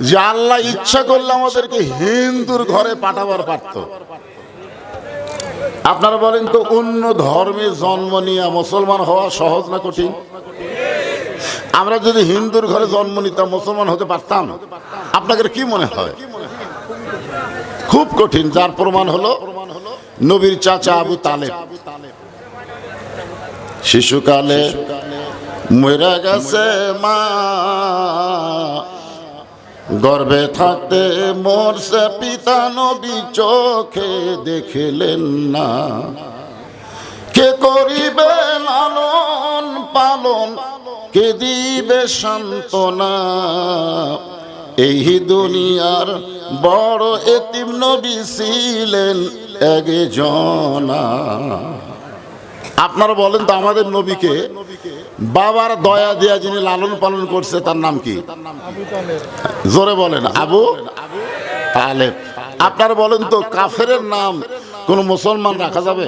যে আল্লাহ ইচ্ছা করলে আমাদেরকে হিন্দুর ঘরে পাঠাবার পারত। আপনারা বলেন তো, অন্য ধর্মে জন্ম নিয়ে মুসলমান হওয়া সহজ না কঠিন? আমরা যদি হিন্দুর ঘরে জন্ম নিতাম মুসলমান হতে পারতাম? আপনাদের কি মনে হয়? খুব কঠিন। যার প্রমাণ হলো নবীর চাচা আবু তালেব শিশুকালে মরে গেছে মা, গর্ভে থাকতে মরছে পিতা, নবী চোখে দেখিলেন না। কে করিবে লালন পালন, কে দিবে সান্ত্বনা, এই দুনিয়ার বড় এতিম নবী ছিলেন একজনা। আপনারা বলেন তো, আমাদের নবীকে বাবার দয়া দিয়া যিনি লালন পালন করছে তার নাম কি? জোরে বলেন। আবু তালেব। আপনারা বলেন তো, কাফেরের নাম কোন মুসলমান রাখা যাবে?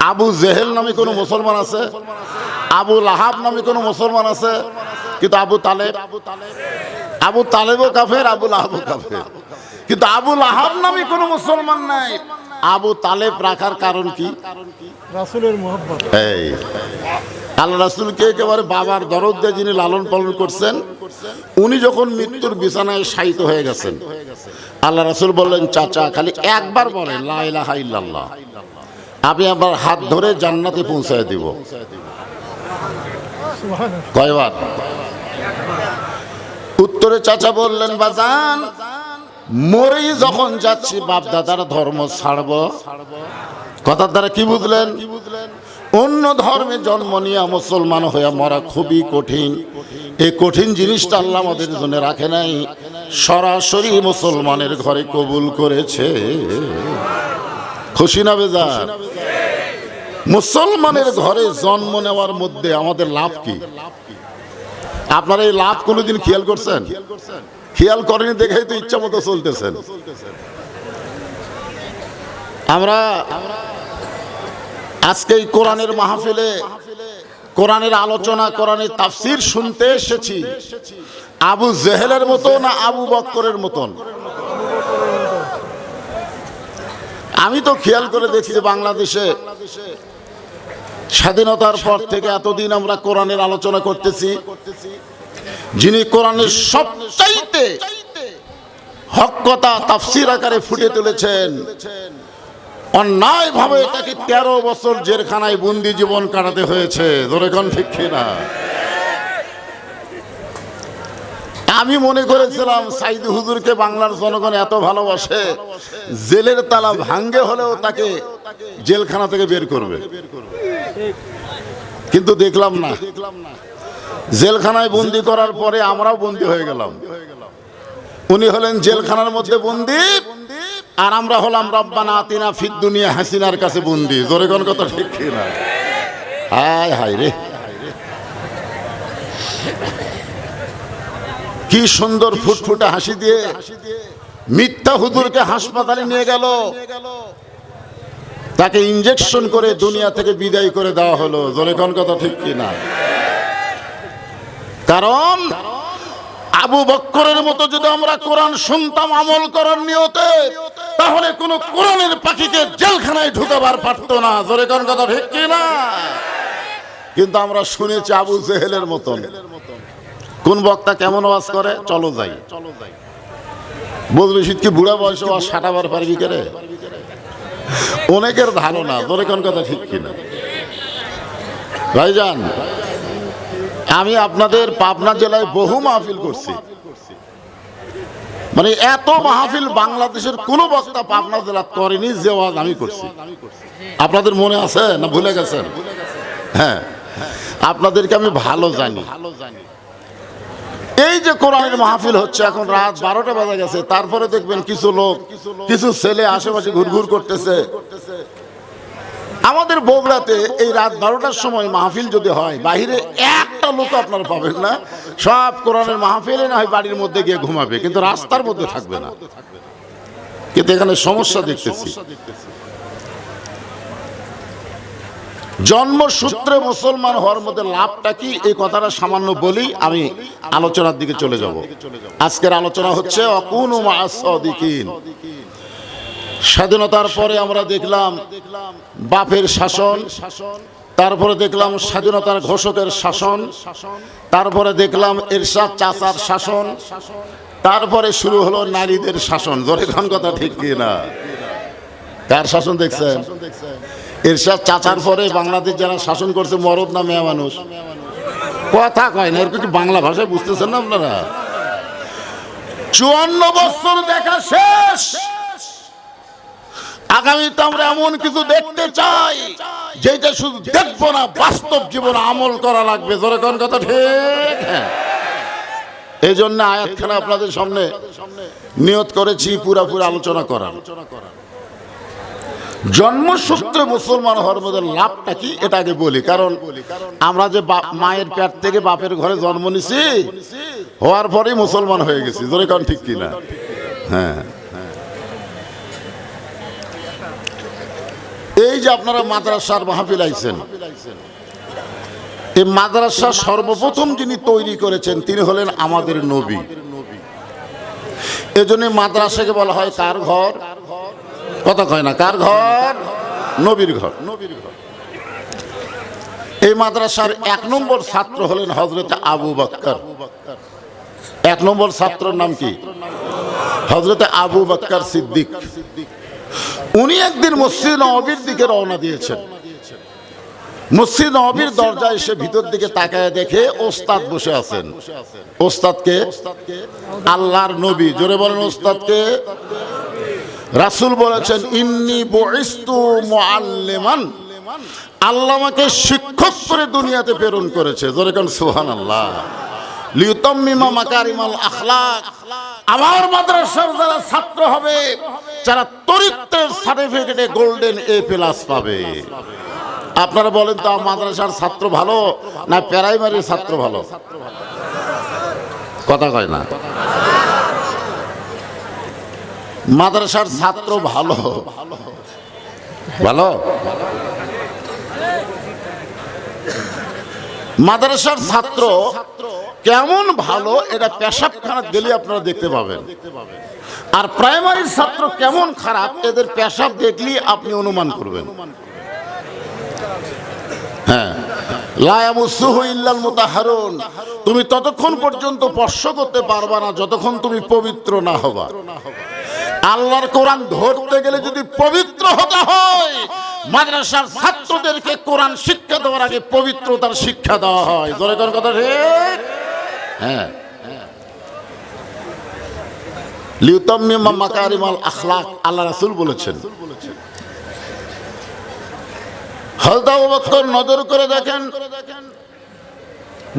আবু জেহেল নামে কোন মুসলমান আছে? আবু লাহাব নামে কোন মুসলমান আছে? কিন্তু আবু তালেবও কাফের, আবু লাহাবও কাফের। কিন্তু আবু লাহাব নামে কোন মুসলমান নাই। আবু তালেব রাখার কারণ কি? রাসূলের মহব্বত। এই আল্লাহ রাসূলকে একেবারে বাবার দরদ দিয়ে যিনি লালন পালন করছেন, উনি যখন মৃত্যুর বিছানায় শায়িত হয়ে গেছেন, আল্লাহ রাসূল বললেন, চাচা খালি একবার বলেন লা ইলাহা ইল্লাল্লাহ, আমি আবার হাত ধরে জান্নাতে পৌঁছায় দিব। কয়বার? উত্তরে চাচা বললেন, বাজান মরেই যখন যাচ্ছি বাপ দাদার ধর্ম ছাড়ব। কথার দ্বারা কি বুঝলেন? অন্য ধর্মে জন্ম নিয়ে মুসলমান হয়ে মরা খুবই কঠিন। এই কঠিন জিনিসটা আল্লাহ আমাদের জন্য রাখে নাই, সরাসরি মুসলমানের ঘরে কবুল করেছে। খুশি না বেজার? মুসলমানের ঘরে জন্ম নেওয়ার মধ্যে আমাদের লাভ কি? আপনারা এই লাভ কোনোদিন খেয়াল করছেন? খেয়াল করেনি দেখেই তো ইচ্ছা মতো চলতেছেন। আমরা আজকে এই কোরআনের মাহফিলে কোরআনের আলোচনা, কোরআনের তাফসীর শুনতে এসেছি। আবু জেহেলের মতো না আবু বকরের মতন? আমি তো খেয়াল করে দেখছি যে বাংলাদেশে স্বাধীনতার পর থেকে এতদিন আমরা কোরআনের আলোচনা করতেছি, যিনি কোরআনের সবচাইতে হক কথা তাফসীর আকারে ফুটে তুলেছেন, অন্যায় ভাবে তাকে 13 বছর জেলখানায় বন্দি জীবন কাটাতে হয়েছে। ধরে কোন ঠিক কিনা? আমি মনে করেছিলাম সাইদ হুজুরকে বাংলার জনগণ এত ভালোবাসে, জেলের তালা ভাঙ্গে হলেও তাকে জেলখানা থেকে বের করবে, কিন্তু দেখলাম না। জেলখানায় বন্দি করার পরে আমরাও বন্দি হয়ে গেলাম। উনি হলেন জেলখানার মধ্যে বন্দি, আর আমরা হলাম রব্বানা আতিনা ফিদ দুনিয়া হাসিনার কাছে বন্দি। জোরে কোন কথা ঠিক কিনা? হায় হায় রে, কি সুন্দর ফুটফুটে হাসি দিয়ে মিথ্যা হুজুরকে হাসপাতালে নিয়ে গেল, তাকে ইনজেকশন করে দুনিয়া থেকে বিদায় করে দেওয়া হলো। জোরে কোন কথা ঠিক কিনা? কারণ আবু বকরের মতো যদি আমরা কোরআন শুনতাম আমল করার নিয়তে, তাহলে কোন কোরআনের পাখিকে জেলখানায় ঢুকাবার পারতো না। জোরে কোন কথা ঠিক কিনা? কিন্তু আমরা শুনেছি আবু জেহেলের মতন। কোন বক্তা কেমন ওয়াজ করে? চলো যাই। বদরুল রশিদ কি বুড়া বয়সে ওয়াজ সাটাবার পারবি করে? অনেকের ধারণা। জোরে কোন কথা ঠিক কিনা? ভাইজান, আমি আপনাদের পাবনা জেলায় বহু মাহফিল করছি, মানে এত মাহফিল বাংলাদেশের কোন বক্তা পাবনা জেলা করেনি যে ওয়াজ আমি করছি। আপনাদের মনে আছে না ভুলে গেছেন? হ্যাঁ, আপনাদেরকে আমি ভালো জানি। এই যে কোরআনের মাহফিল হচ্ছে, এখন রাত 12টা বাজে গেছে, তারপরে দেখবেন কিছু লোক, কিছু ছেলে আশেপাশে ঘুরঘুর করতেছে। আমাদের বগুড়াতে এই রাত 12টার সময় মাহফিল যদি হয়, বাহিরে একটা লোক আপনারা পাবেন না। সব কোরআনের মাহফিলে না হয় বাড়ির মধ্যে গিয়ে ঘুমাবে, কিন্তু রাস্তার মধ্যে থাকবে না। কিন্তু এখানে সমস্যা দেখতেছি, জন্মসূত্রে মুসলমান হওয়ার মধ্যে লাভটা কি, এই কথাটা সামান্য বলি, আমি আলোচনার দিকে চলে যাব। আজকের আলোচনা হচ্ছে অকুনু মা'আস সাদিকিন। স্বাধীনতার পরে আমরা দেখলাম বাপের শাসন, তারপরে দেখলাম স্বাধীনতার ঘোষকের শাসন, তারপরে দেখলাম এরশাদ চাচার শাসন, তারপরে শুরু হলো নারীদের শাসন। জোরে কোন কথা ঠিক কি না? কার শাসন দেখছেন? এরশাদ চাচার পরে বাংলাদেশ যারা শাসন করছে মরদ না মেয়ে মানুষ? কথা কয় না, এরকম কি বাংলা ভাষায় বুঝতেছেন না আপনারা? 54 বছর দেখা শেষ। আগামীতে আমরা এমন কিছু দেখতে চাই যেটা শুধু দেখবো না, বাস্তব জীবনে আমল করা লাগবে। জোরে কোন কথা ঠিক? এই জন্য আয়াতখানা আপনাদের সামনে নিয়ত করেছি পুরাপুরি আলোচনা করার। জন্মসূত্রে মুসলমান হওয়ার মধ্যে লাভটা কি এটা আগে বলি, কারণ আমরা যে মায়ের পেট থেকে বাপের ঘরে জন্ম নিছি, হওয়ার পরেই মুসলমান হয়ে গেছি। জোরে কোন ঠিক কিনা? হ্যাঁ, এই যে আপনারা মাদ্রাসার মাহফিল আইছেন, এই মাদ্রাসা সর্বপ্রথম যিনি তৈরি করেছেন তিনি হলেন আমাদের নবী। এজন্য মাদ্রাসাকে বলা হয় কার ঘর? কথা কয় না, কার ঘর? নবীর ঘর। এই মাদ্রাসার 1 নম্বর ছাত্র হলেন হযরত আবু বকর। 1 নম্বর ছাত্রের নাম কি? হযরত আবু বকর সিদ্দিক। উনি একদিন মসজিদ নববীর দিকে রওনা দিয়েছেন। মসজিদ নববীর দরজায় এসে ভিতর দিকে তাকায় দেখে ওস্তাদ বসে আছেন। ওস্তাদকে? আল্লাহর নবী। জোরে বলেন ওস্তাদকে? রাসূল বলেছেন ইন্নী বুইস্তু মুআল্লিমান, আল্লাহ আমাকে শিক্ষক করে দুনিয়াতে প্রেরণ করেছে। জোরে কোন সুবহানাল্লাহ। লিউতাম্মিমা মাকারিমাল আখলাক, আমার মাদ্রাসার যারা ছাত্র হবে, যারা চরিত্রের সার্টিফিকেটে গোল্ডেন A+ পাবে। আপনারা বলেন তো মাদ্রাসার ছাত্র ভালো না প্রাইমারির ছাত্র ভালো? কথা কয় না। মাদ্রাসার ছাত্র ভালো ভালো। মাদ্রাসার ছাত্র কেমন ভালো এটা পেশাবখানা গেলে আপনারা দেখতে পাবেন। আর প্রাইমারির ছাত্র কেমন খারাপ এদের পেশাব দেখলেই আপনি অনুমান করবেন। হ্যাঁ, লা ইয়ামুসুহু ইল্লাল মুতাহহারুন, তুমি ততক্ষণ পর্যন্ত স্পর্শ করতে পারবা না যতক্ষণ তুমি পবিত্র না হবা। আল্লাহর কোরআন ধরতে গেলে যদি পবিত্র হতে হয়, মাদ্রাসার ছাত্রদেরকে কোরআন শিক্ষা দেওয়ার আগে পবিত্রতার শিক্ষা দেওয়া হয়। জোরে কোন কথা ঠিক? হ্যাঁ, লিউতাম্মিমা মাকারিমাল আখলাক আল্লাহ রাসূল বলেছেন। হযরত আবু বকর নজর করে দেখেন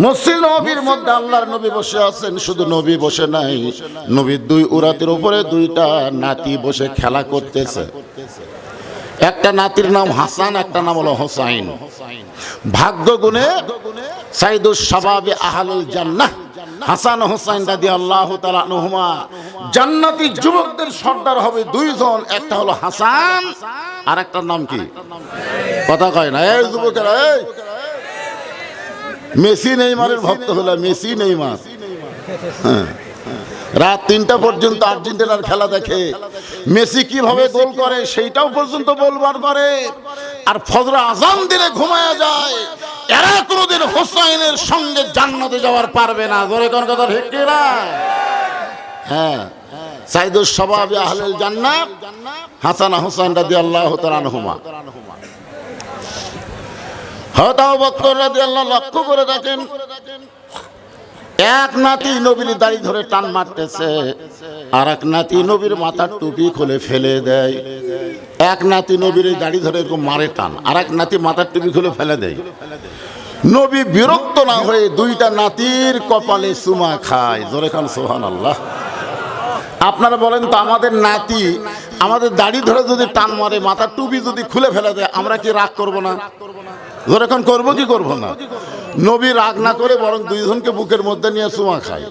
মসজিদ নববীর মধ্যে আল্লাহর নবী বসে আছেন। শুধু নবী বসে নাই, নবীর 2 উরাতের উপরে 2টা নাতি বসে খেলা করতেছে। একটা নাতির নাম হাসান, একটা নাম হলো হোসাইন। ভাগ্য গুণে সাইদুস শাবাবে আহলুল জান্নাহ হাসান হোসাইন রাদিয়াল্লাহু তাআলা আনহুমা জান্নাতি যুবকদের সর্দার হবে 2 জন। একটা হলো হাসান আর একটার নাম কি? কথা কয় না। এই যুবকেরা, এই মেসি নেইমারের ভক্ত হলো, মেসি নেইমার। রাত 3টা পর্যন্ত আর্জেন্টিনার খেলা দেখে, মেসি কিভাবে গোল করে সেইটাও পর্যন্ত বলবার করে। আর ফজর আজান দিলে ঘুমায়া যায়। এরা কোনোদিন হোসাইনের সঙ্গে জান্নাতে যাওয়ার পারবে না। জোরে কোন কথা ঠিক কি না? হ্যাঁ, সাইদুস শাবাবে আহলুল জান্নাহ হাসান হোসেন রাদিয়াল্লাহু তাআলা আনহুমা। হযরত আবু বকর রাদিয়াল্লাহু লক্ষ্য করে দেখেন এক নাতি নবীর দাড়ি ধরে টান মারতেছে, আর এক নাতি নবীর মাথার টুপি খুলে ফেলে দেয়। এক নাতি নবীর দাড়ি ধরে এরকম মারে টান, আর এক নাতি মাথার টুপি খুলে ফেলে দেয়। নবী বিরক্ত না হয়ে 2টা নাতির কপালে চুমা খায়। জোরে খান সুবহানাল্লাহ। আপনারা বলেন তো আমাদের নাতি আমাদের দাড়ি ধরে যদি টান মারে, মাথার টুপি যদি খুলে ফেলে দেয়, আমরা কি রাগ করব না? জোরে খান করবো কি করবো না? নবী রাগ না করে বরং 2 জনকে বুকের মধ্যে নিয়ে চুমা খায়।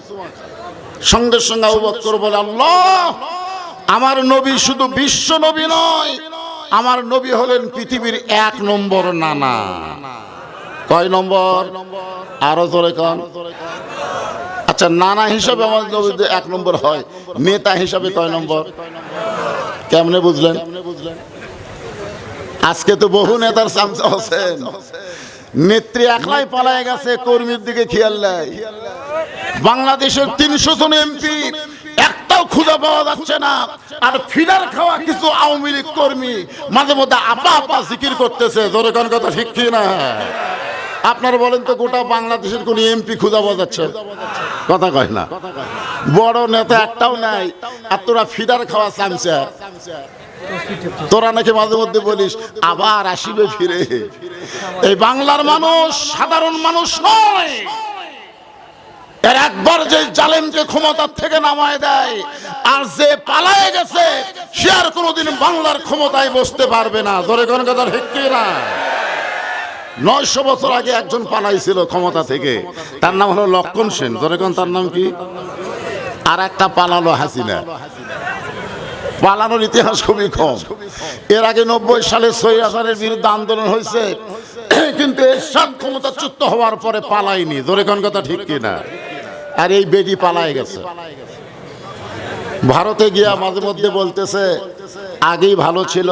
সঙ্গে সঙ্গে আবু বকর বলে, আল্লাহ, আমার নবী শুধু বিশ্ব নবী নয়, আমার নবী হলেন পৃথিবীর 1 নম্বর নানা। কয় নম্বর? আরো জোরে কন। আচ্ছা, নানা হিসাবে আমার নবী 1 নম্বর হয়, নেতা হিসাবে কয় নম্বর? কেমনে বুঝলেন? আজকে তো বহু নেতার চামচা আছেন, নেত্রী একলাই পালায় গেছে, কর্মীর দিকে খেয়াল নাই। বাংলাদেশের 300 জন এমপি একটাও খুঁজে পাওয়া যাচ্ছে না। আর ফিডার খাওয়া কিছু আওয়ামী লীগ কর্মী মাঝে মধ্যে আপা আপা জিকির করতেছে। জোরে কোন কথা ঠিক কি না? আপনারা বলেন তো, গোটা বাংলাদেশের কোন এমপি খুঁজে পাওয়া যাচ্ছে? কথা কয় না। বড় নেতা একটাও নাই, আর তোরা ফিডার খাওয়া চামচা। তোরা নাকি মাঝে মধ্যে বলিস আবার আসিবে ফিরে। এই বাংলার মানুষ সাধারণ মানুষ নয়। এর একবার যে জালেমকে ক্ষমতার থেকে নামায় দেয়, আর যে পালায় গেছে সে আর কোনোদিন বাংলার ক্ষমতায় বসতে পারবে না। ধরে কোন কথা ঠিক কি না? 900 বছর আগে একজন পালাইছিল ক্ষমতা থেকে, তার নাম হলো লক্ষণ সেন। ধরে কোন তার নাম কি? আর একটা পালালো হাসিনা। পালানোর ইতিহাস খুবই কম। এর আগে 90 সালে স্বৈরাচারের বিরুদ্ধে আন্দোলন হয়েছে, কিন্তু এরশাদ ক্ষমতাচ্যুত হওয়ার পরে পালায়নি। ধরে কোন কথা ঠিক কিনা? আর এই বেটি পালায় গেছে। ভারতে গিয়া মাঝে মধ্যে বলতেছে আগেই ভালো ছিল,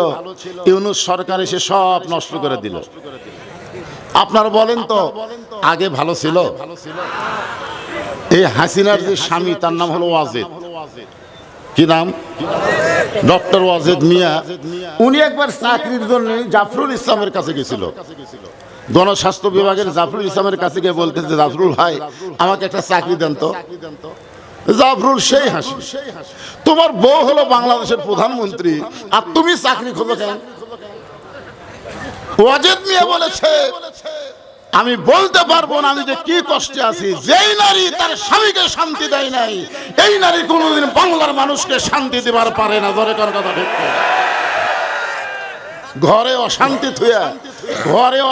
ইউনূস সরকার এসে সব নষ্ট করে দিল। আপনারা বলেন তো, আগে ভালো ছিল? এই হাসিনার যে স্বামী, তার নাম হলো ওয়াজেদ। কি নাম? ডক্টর ওয়াজেদ মিয়া। উনি একবার চাকরির জন্য জাফরুল ইসলামের কাছে গেছিল। গণস্বাস্থ্য বিভাগের জাফরুল ইসলামের কাছে গিয়ে বলতেছে, জাফরুল ভাই আমাকে একটা চাকরি দেন তো। জাফরুল সেই হাসি, তোমার বউ হলো বাংলাদেশের প্রধানমন্ত্রী আর তুমি চাকরি খোঁজো কেন? ওয়াজেদ মিয়া বলেছে, আমি বলতে পারবো না আমি যে কি কষ্টে আছি। যেই নারী তার স্বামীকে শান্তি দেয় নাই, এই নারী কোনোদিন বাংলার মানুষকে শান্তি দেবার পারে না। ধরে কোন কথা ঠিক? ঘরে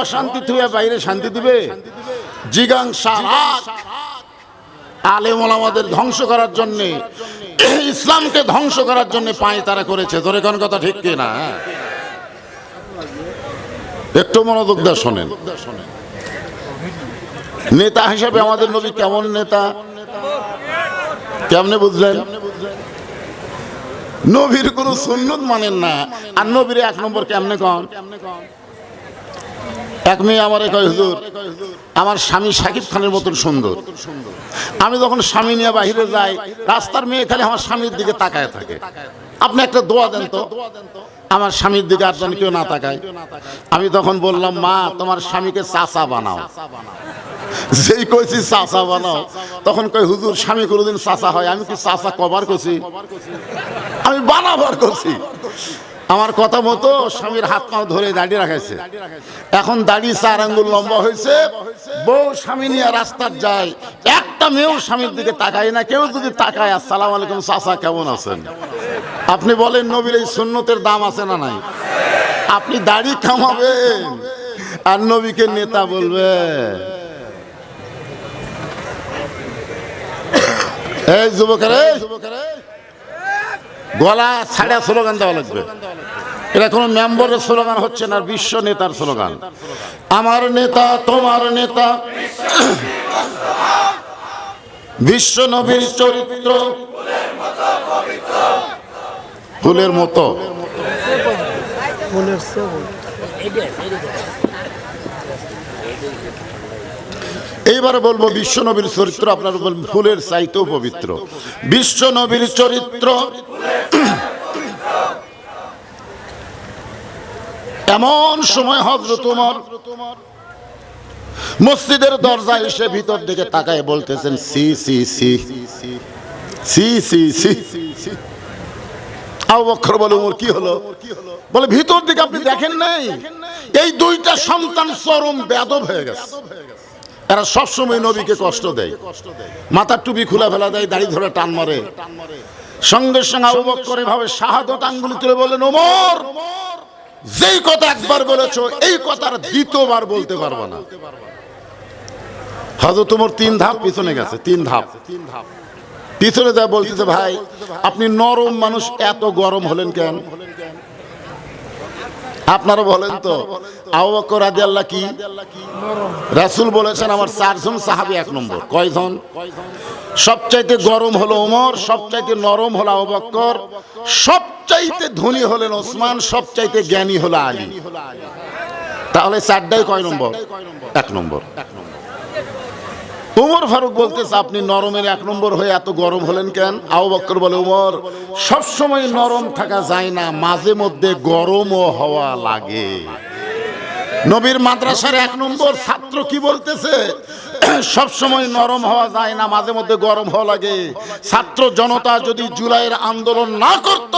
অশান্তি থুয়া বাইরে শান্তি দিবে? জিগাংসা আলেম ওলামাদের ধ্বংস করার জন্য, ইসলামকে ধ্বংস করার জন্য পায় তারা করেছে। ধরে কোন কথা ঠিক কি না? একটু মনোযোগ দিয়ে শোনেন। নেতা হিসাবে আমাদের নবী কেমন নেতা? কেমনে বুঝলেন? নবীর কোন সুন্নত মানেন না, আর নবীর 1 নম্বর কেমনে কন? এক মেয়ে আমারে কয়, হুজুর আমার স্বামী শাকিব খানের মতন সুন্দর। আমি যখন স্বামী নিয়ে বাহিরে যাই, রাস্তার মেয়ে খালি আমার স্বামীর দিকে তাকায় থাকে। আপনি একটা দোয়া দেন তো আমার স্বামীর দিকে আর যেন কেউ না তাকায়। আমি তখন বললাম, মা তোমার স্বামীকে চাচা বানাও। যেই কইছি চাচা বানাও, তখন কই হুজুর স্বামী কোনোদিন চাচা হয়? আমি কি চাচা কবার করছি? আমি বানাবার করছি। আমার কথা মতো স্বামীর হাত পা ধরে দাঁড়িয়ে রাখাইছে। এখন দাড়ি 4 আঙ্গুল লম্বা হয়েছে। বউ স্বামী নিয়ে রাস্তার যায়, একটা মেয়েও স্বামীর দিকে তাকায় না। কেউ যদি তাকায়, আসসালামু আলাইকুম চাচা কেমন আছেন? আপনি বলেন নবীর এই সুন্নতের দাম আছে না নাই? আপনি দাড়ি কামাবেন আর নবীকে নেতা বলবে? এই যুবকেরা, গলা ছাড়া স্লোগান দেওয়া লাগবে। এটা কোনো মেম্বারের স্লোগান হচ্ছে না, বিশ্ব নেতার স্লোগান। আমার নেতা তোমার নেতা, বিশ্ব নবীর চরিত্র ফুলের মতো। এইবার বলবো বিশ্ব নবীর চরিত্র, আপনারা বলবেন ফুলের চাইতেও পবিত্র। বিশ্ব নবীর চরিত্র এমন সময় হযরত ওমর মসজিদের দরজায় এসে ভিতর দিকে তাকায় বলতেছেন, সি সি সি সি সি সি। আবু বকর বলে, ওমর কি হলো? বলে, ভিতর দিকে আপনি দেখেন নাই? এই 2টা সন্তান চরম বেয়াদব হয়ে গেছে। এরা সবসময় নবীকে কষ্ট দেয়, মাথার টুপি খুলে ফেলা দেয়, দাড়ি ধরে টান মারে। সঙ্গে সঙ্গে আবু বকর এভাবে শাহাদত আঙ্গুলি তুলে বললেন, ওমর যেই কথা একবার বলেছো এই কথার দ্বিতীয়বার বলতে পারবো না। হযরত ওমর 3 ধাপ পিছনে গেছে, 3 ধাপ পিছনে যা বলতেছে, ভাই আপনি নরম মানুষ, এত গরম হলেন কেন? আপনারা বলেন তো আবু বকর রাদিয়াল্লাহু কি রাসূল বলেছেন আমার 4 জন সাহাবী 1 নম্বর। কয়জন? সবচাইতে গরম হলো ওমর, সবচাইতে নরম হলো আবু বকর, সবচাইতে ধনী হলেন ওসমান, সবচাইতে জ্ঞানী হলো আলী। তাহলে 4টাই কয় নম্বর? 1 নম্বর। ওমর ফারুক বলতেছে আপনি নরমের 1 নম্বর হয়ে এত গরম হলেন কেন? আবু বকর বলে ওমর সবসময় নরম থাকা যায় না, মাঝে মধ্যে গরমও হওয়া লাগে। নবীর মাদ্রাসার 1 নম্বর ছাত্র কি বলতেছে? সবসময় নরম হওয়া যায় না, মাঝে মধ্যে গরম হওয়া লাগে। ছাত্র জনতা যদি জুলাইয়ের আন্দোলন না করত,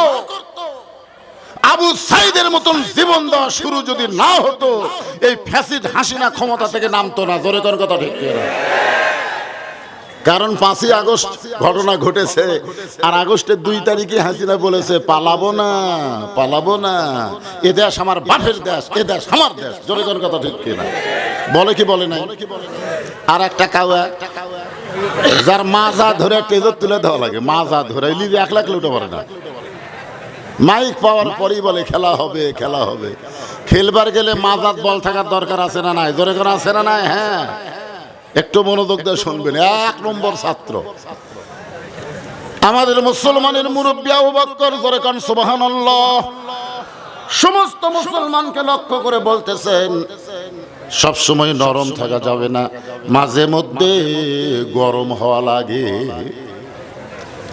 আবু সাইদের মতন জীবন দেওয়া শুরু যদি না হতো, এই ফ্যাসিড হাসিনা ক্ষমতা থেকে নামতো না। জোরে কোন কথা ঠিক কিনা? কারণ 5ই আগস্ট ঘটনা ঘটেছে, আর আগস্টের 2 তারিখে হাসিনা বলেছে পালাবো না, পালাবো না, এ দেশ আমার বাপের দেশ, এ দেশ আমার দেশ। জোরে কোন কথা ঠিক কিনা? বলে কি বলে নাই? আর একটা কাওয়া যার মাজা ধরে টেজর তুলে দেওয়া লাগে, মাজা ধরে লিজে 1 লাখ উঠে পারে না, মাইক পাওয়ার পরই বলে খেলা হবে, খেলা হবে। খেলবার গেলে মাজাত বল থাকার দরকার আছে না নাই? জোরে কোন আছে না নাই? হ্যাঁ, একটু মনোযোগ দিয়ে শুনবেন। 1 নম্বর ছাত্র আমাদের মুসলমানের মুরব্বী আবু বকর। জোরে কোন সুবহানাল্লাহ। সমস্ত মুসলমানকে লক্ষ্য করে বলতেছেন সবসময় নরম থাকা যাবে না, মাঝে মধ্যে গরম হওয়া লাগে।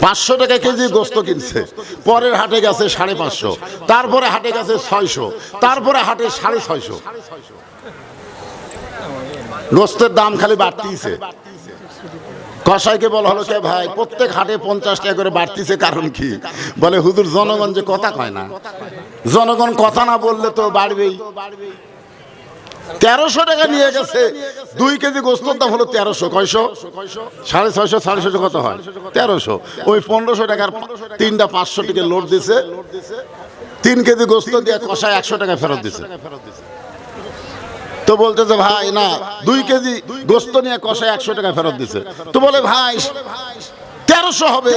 500 টাকা কেজি গোস্ত কিনছে, পরের হাটে গেছে 550, তারপরে হাটে গেছে 600, তারপরে হাটে 650। গোস্তের দাম খালি বাড়তিছে। কসাইকে বলা হলো কে ভাই প্রত্যেক হাটে 50 টাকা করে বাড়তিছে, কারণ কি? বলে হুজুর জনগণ যে কথা কয় না, জনগণ কথা না বললে তো বাড়বেই। 1300 টাকা নিয়ে গেছে, 2 কেজি গোস্তের দাম হলো 1300। কয়শো? 650, 650 কত হয়? 1300। ওই 1500 টাকার 3টা 500 টাকা লোড দিছে, 3 কেজি গোস্ত দিয়ে কষায় 100 টাকা ফেরত দিছে। তো বলতেছে ভাই না, 2 কেজি গোস্ত নিয়ে কষায় 100 টাকা ফেরত দিছে। তো বলে ভাই 1300 হবে,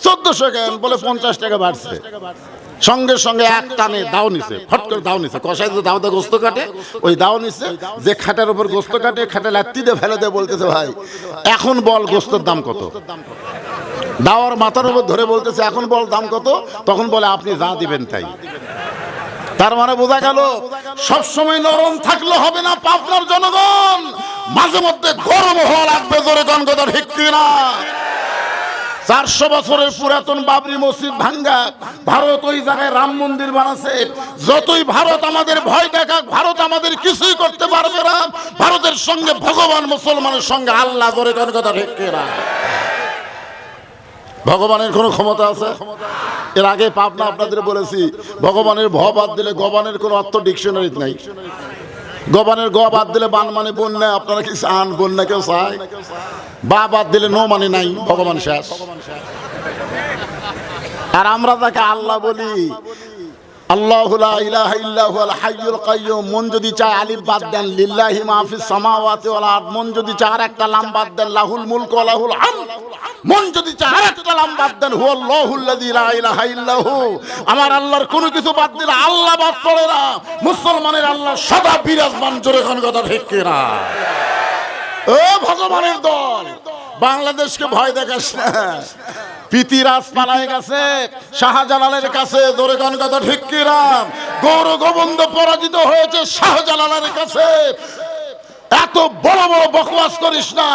1400 কেন? বলে 50 টাকা বাড়ছে। সঙ্গে সঙ্গে এক টানে দাও নিছে, ফট করে দাও নিছে। কষায় যে দাও গোস্ত কাটে, ওই দাও নিছে, যে খাটের উপর গোস্ত কাটে খাটে লাত্তি দিয়ে ফেলে দিয়ে বলতেছে ভাই এখন বল গোস্তের দাম কত? দাওয়ার মাথার উপর ধরে বলতেছে এখন বল দাম কত? তখন বলে আপনি যা দিবেন তাই। তার মানে বোঝা গেল সবসময় নরম থাকলে হবে না। পাবনার জনগণ মাঝে মধ্যে গরম হওয়া লাগবে। জোরে কোন কথা ঠিক কিনা? 400 বছরের পুরাতন বাবরি মসজিদ ভাঙ্গা, ভারত ওই জায়গায় রাম মন্দির বানাচ্ছে। যতই ভারত আমাদের ভয় দেখাক, ভারত আমাদের কিছুই করতে পারবে না। ভারতের সঙ্গে ভগবান, মুসলমানের সঙ্গে আল্লাহ। জোরে কোন কথা ঠিক কিনা? ভগবানের কোনো ক্ষমতা আছে? এর আগে পাবনা আপনাদের বলেছি, ভগবানের ভ বাদ দিলে গবানের কোনো অর্থ ডিকশনারিতে নাই। গবানের গ বাদ দিলে বান মানে বন্যা। আপনারা কি চান বন্যা? কেউ চায়? বা বাদ দিলে নো মানে নাই, ভগবান শেষ। আর আমরা তাকে আল্লাহ বলি, আল্লাহু লা ইলাহা ইল্লা হুয়াল হাইয়ুল কাইয়্যুম। মন যদি চায় আলিফ বাদ দেন লিল্লাহি মা ফিস সামাওয়াতি ওয়াল আরদ। মন যদি চায় আরেকটা লাম বাদ দেন লাহুল মুলকু ওয়া লাহুল হামদ। মন যদি চায় আরেকটা লাম বাদ দেন হুয়াল্লাহুল্লাযী লা ইলাহা ইল্লা হু। আমার আল্লাহর কোনো কিছু বাদ দিলে আল্লাহ বাদ পড়ে না। মুসলমানের আল্লাহ সদা বিরাজমান। জোরে কোন কথা ঠিক কিনা? ও ভগবানের দল, বাংলাদেশকে ভয় দেখাস না। পিতিরাজ পালায় গেছে শাহজালালের কাছে। জোরে কোন কথা ঠিক কিনা? গৌর গোবিন্দ পরাজিত হয়েছে শাহজালালের কাছে। এত বড় বড় বকওয়াস করিস না।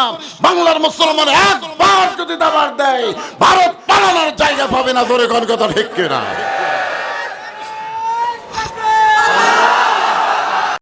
বাংলার মুসলমান একবার যদি দাবার দেয় ভারত পালানোর জায়গা পাবে না। জোরে কোন কথা ঠিক কিনা?